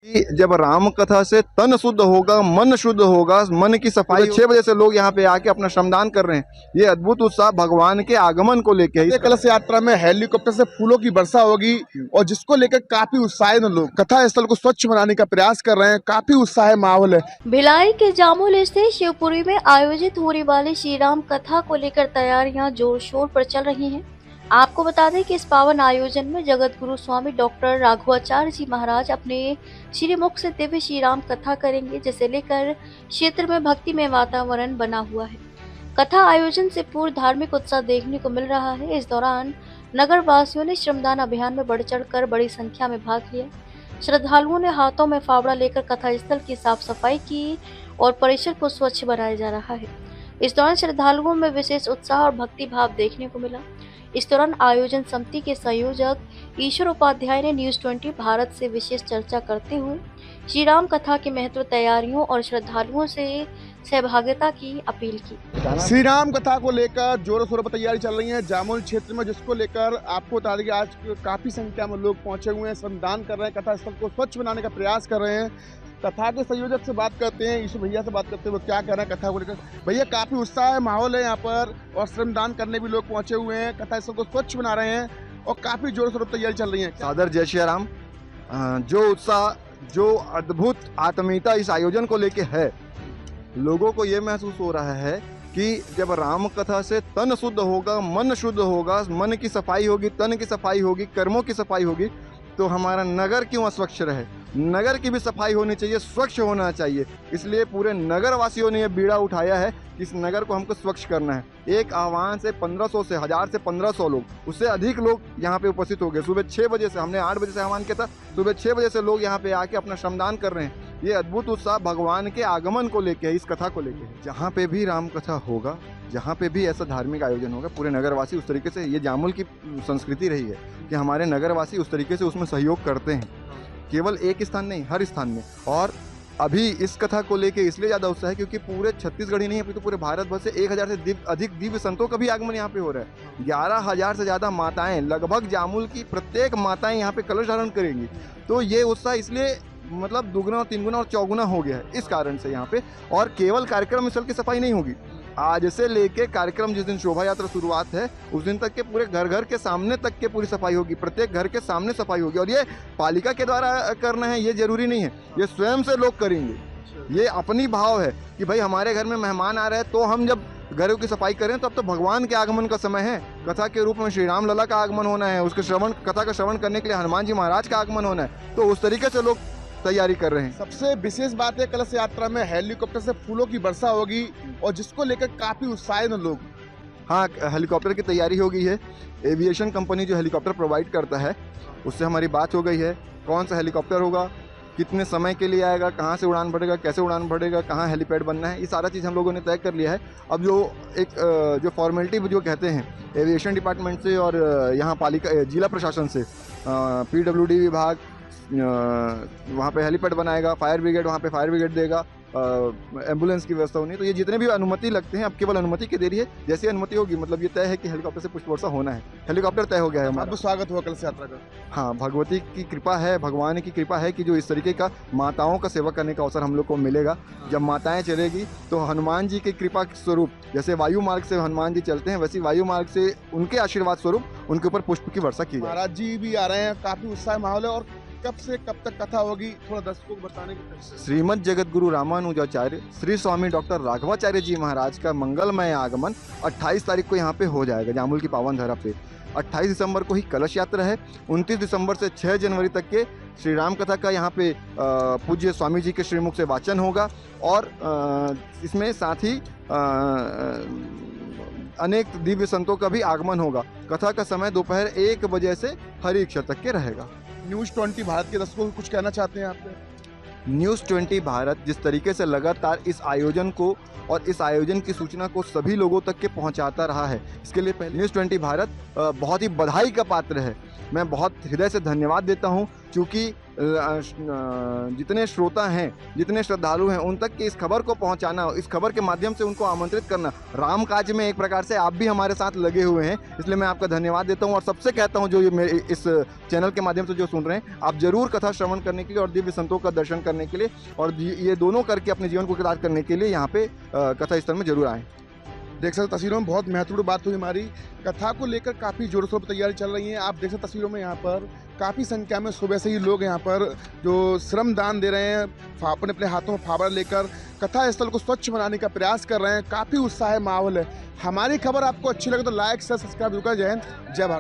कि जब राम कथा से तन शुद्ध होगा, मन शुद्ध होगा, मन की सफाई 6 बजे से लोग यहाँ पे आके अपना श्रमदान कर रहे हैं। ये अद्भुत उत्साह भगवान के आगमन को लेके है। ये कलश यात्रा में हेलीकॉप्टर से फूलों की वर्षा होगी और जिसको लेकर काफी उत्साहित लोग कथा स्थल को स्वच्छ बनाने का प्रयास कर रहे हैं। काफी उत्साह माहौल है। भिलाई के जामुल स्थित शिवपुरी में आयोजित होने वाली श्री राम कथा को लेकर तैयारियां जोर शोर पर चल रही हैं। आपको बता दें कि इस पावन आयोजन में जगत गुरु स्वामी डॉक्टर राघवाचार्य जी महाराज अपने श्रीमुख से दिव्य श्री राम कथा करेंगे, जिसे लेकर क्षेत्र में भक्तिमय वातावरण बना हुआ है। कथा आयोजन से पूर्व धार्मिक उत्साह देखने को मिल रहा है। इस दौरान नगर वासियों ने श्रमदान अभियान में बढ़ चढ़कर बड़ी संख्या में भाग लिया। श्रद्धालुओं ने हाथों में फावड़ा लेकर कथा स्थल की साफ सफाई की और परिसर को स्वच्छ बनाया जा रहा है। इस दौरान श्रद्धालुओं में विशेष उत्साह और भक्ति भाव देखने को मिला। इस दौरान आयोजन समिति के संयोजक ईश्वर उपाध्याय ने न्यूज़ 20 भारत से विशेष चर्चा करते हुए श्री राम कथा के महत्व, तैयारियों और श्रद्धालुओं से सहभागिता की अपील की। श्री राम कथा को लेकर जोरों शोरों पर तैयारी चल रही है जामुल क्षेत्र में, जिसको लेकर आपको बता दें कि आज काफी संख्या में लोग पहुंचे हुए हैं, श्रमदान कर रहे हैं, कथा स्थल को स्वच्छ बनाने का प्रयास कर रहे हैं। कथा के संयोजक से बात करते हैं, ईश्वर भैया से बात करते हैं, वो क्या कह रहे हैं कथा को लेकर। भैया, काफी उत्साह है, माहौल है यहाँ पर और श्रमदान करने भी लोग पहुंचे हुए हैं, कथा स्थल को स्वच्छ बना रहे हैं और काफी जोरों शोरों पर तैयारी चल रही है। सादर जय श्री राम। जो उत्साह, जो अद्भुत आत्मीयता इस आयोजन को लेके है, लोगों को ये महसूस हो रहा है कि जब राम कथा से तन शुद्ध होगा, मन शुद्ध होगा, मन की सफाई होगी, तन की सफाई होगी, कर्मों की सफाई होगी, तो हमारा नगर क्यों अस्वच्छ रहे। नगर की भी सफाई होनी चाहिए, स्वच्छ होना चाहिए। इसलिए पूरे नगर वासियों ने यह बीड़ा उठाया है कि इस नगर को हमको स्वच्छ करना है। एक आह्वान से 1500 से 1000 से 1500 लोग, उससे अधिक लोग यहाँ पे उपस्थित हो गए। सुबह 6 बजे से, हमने 8 बजे से आह्वान किया था, सुबह 6 बजे से लोग यहाँ पे आके अपना श्रमदान कर रहे हैं। ये अद्भुत उत्साह भगवान के आगमन को लेके है, इस कथा को लेके है। जहाँ पे भी राम कथा होगा, जहाँ पे भी ऐसा धार्मिक आयोजन होगा, पूरे नगरवासी उस तरीके से, ये जामुल की संस्कृति रही है कि हमारे नगरवासी उस तरीके से उसमें सहयोग करते हैं। केवल एक स्थान नहीं, हर स्थान में। और अभी इस कथा को लेके इसलिए ज़्यादा उत्साह है क्योंकि पूरे छत्तीसगढ़ ही नहीं, अभी तो पूरे भारत भर से 1000 से अधिक दिव्य संतों का भी आगमन यहाँ पे हो रहा है। 11000 से ज़्यादा माताएं, लगभग जामुल की प्रत्येक माताएं यहाँ पे कलश धारण करेंगी। तो ये उत्साह इसलिए मतलब दुगुना और 3 गुना और 4 गुना हो गया है इस कारण से यहाँ पे। और केवल कार्यक्रम स्थल की सफाई नहीं होगी, आज से लेके कार्यक्रम जिस दिन शोभा यात्रा शुरुआत है उस दिन तक के पूरे घर घर के सामने तक के पूरी सफाई होगी। प्रत्येक घर के सामने सफाई होगी और ये पालिका के द्वारा करना है ये जरूरी नहीं है, ये स्वयं से लोग करेंगे। ये अपनी भाव है कि भाई हमारे घर में मेहमान आ रहे हैं तो हम जब घरों की सफाई करें तो अब तो भगवान के आगमन का समय है। कथा के रूप में श्री राम लला का आगमन होना है, उसके कथा का श्रवण करने के लिए हनुमान जी महाराज का आगमन होना है, तो उस तरीके से लोग तैयारी कर रहे हैं। सबसे विशेष बात है कलश यात्रा में हेलीकॉप्टर से फूलों की वर्षा होगी और जिसको लेकर काफी उत्साहित लोग। हाँ, हेलीकॉप्टर की तैयारी हो गई है। एविएशन कंपनी जो हेलीकॉप्टर प्रोवाइड करता है उससे हमारी बात हो गई है। कौन सा हेलीकॉप्टर होगा, कितने समय के लिए आएगा, कहाँ से उड़ान भरेगा, कैसे उड़ान भरेगा, कहाँ हेलीपैड बनना है, ये सारा चीज़ हम लोगों ने तय कर लिया है। अब जो एक जो फॉर्मेलिटी जो कहते हैं एविएशन डिपार्टमेंट से और यहाँ पालिका जिला प्रशासन से, PWD विभाग वहाँ पे हेलीपैड बनाएगा, फायर ब्रिगेड वहाँ पे फायर ब्रिगेड देगा, एम्बुलेंस की व्यवस्था होनी है। तो ये जितने भी अनुमति लगते हैं अब केवल अनुमति की देरी है। जैसी अनुमति होगी मतलब ये तय है कि हेलीकॉप्टर से पुष्प वर्षा होना है। हेलीकॉप्टर तय हो गया है हमारा। स्वागत हुआ कलश यात्रा का। हाँ, भगवती की कृपा है, भगवान की कृपा है कि जो इस तरीके का माताओं का सेवा करने का अवसर हम लोग को मिलेगा। जब माताएं चलेगी तो हनुमान जी की कृपा स्वरूप, जैसे वायु मार्ग से हनुमान जी चलते हैं वैसे वायु मार्ग से उनके आशीर्वाद स्वरूप उनके ऊपर पुष्प की वर्षा की जाए। महाराज जी भी आ रहे हैं, काफी उत्साह माहौल है। और कब से कब तक कथा होगी, थोड़ा दर्शकों को बताने की। श्रीमद जगत गुरु रामानुजाचार्य श्री स्वामी डॉक्टर राघवाचार्य जी महाराज का मंगलमय आगमन 28 तारीख को यहाँ पे हो जाएगा जामुल की पावन धरा पे। 28 दिसंबर को ही कलश यात्रा है। 29 दिसंबर से 6 जनवरी तक के श्री राम कथा का यहाँ पे पूज्य स्वामी जी के श्रीमुख से वाचन होगा और इसमें साथ ही अनेक दिव्य संतों का भी आगमन होगा। कथा का समय दोपहर 1 बजे से हरि इच्छा तक के रहेगा। न्यूज़ 20 भारत के दर्शकों को कुछ कहना चाहते हैं आपने? न्यूज़ 20 भारत जिस तरीके से लगातार इस आयोजन को और इस आयोजन की सूचना को सभी लोगों तक के पहुंचाता रहा है, इसके लिए पहले न्यूज़ 20 भारत बहुत ही बधाई का पात्र है। मैं बहुत हृदय से धन्यवाद देता हूं चूँकि जितने श्रोता हैं, जितने श्रद्धालु हैं, उन तक की इस खबर को पहुंचाना, इस खबर के माध्यम से उनको आमंत्रित करना, राम काज में एक प्रकार से आप भी हमारे साथ लगे हुए हैं, इसलिए मैं आपका धन्यवाद देता हूं। और सबसे कहता हूं जो ये मेरे इस चैनल के माध्यम से जो सुन रहे हैं, आप जरूर कथा श्रवण करने के लिए और दिव्य संतों का दर्शन करने के लिए और ये दोनों करके अपने जीवन को कृतार्थ करने के लिए यहाँ पे कथा स्थल में जरूर आएँ। देख सकते तस्वीरों में बहुत महत्वपूर्ण बात हुई हमारी। कथा को लेकर काफ़ी जोर शोर पर तैयारी चल रही है। आप देख सकते तस्वीरों में यहाँ पर काफ़ी संख्या में सुबह से ही लोग यहाँ पर जो श्रम दान दे रहे हैं, अपने अपने हाथों में फावड़ा लेकर कथा स्थल को स्वच्छ बनाने का प्रयास कर रहे हैं। काफ़ी उत्साह माहौल है। हमारी खबर आपको अच्छी लगे तो लाइक शेयर सब्सक्राइब जरूर करें। जय हिंद, जय भारत।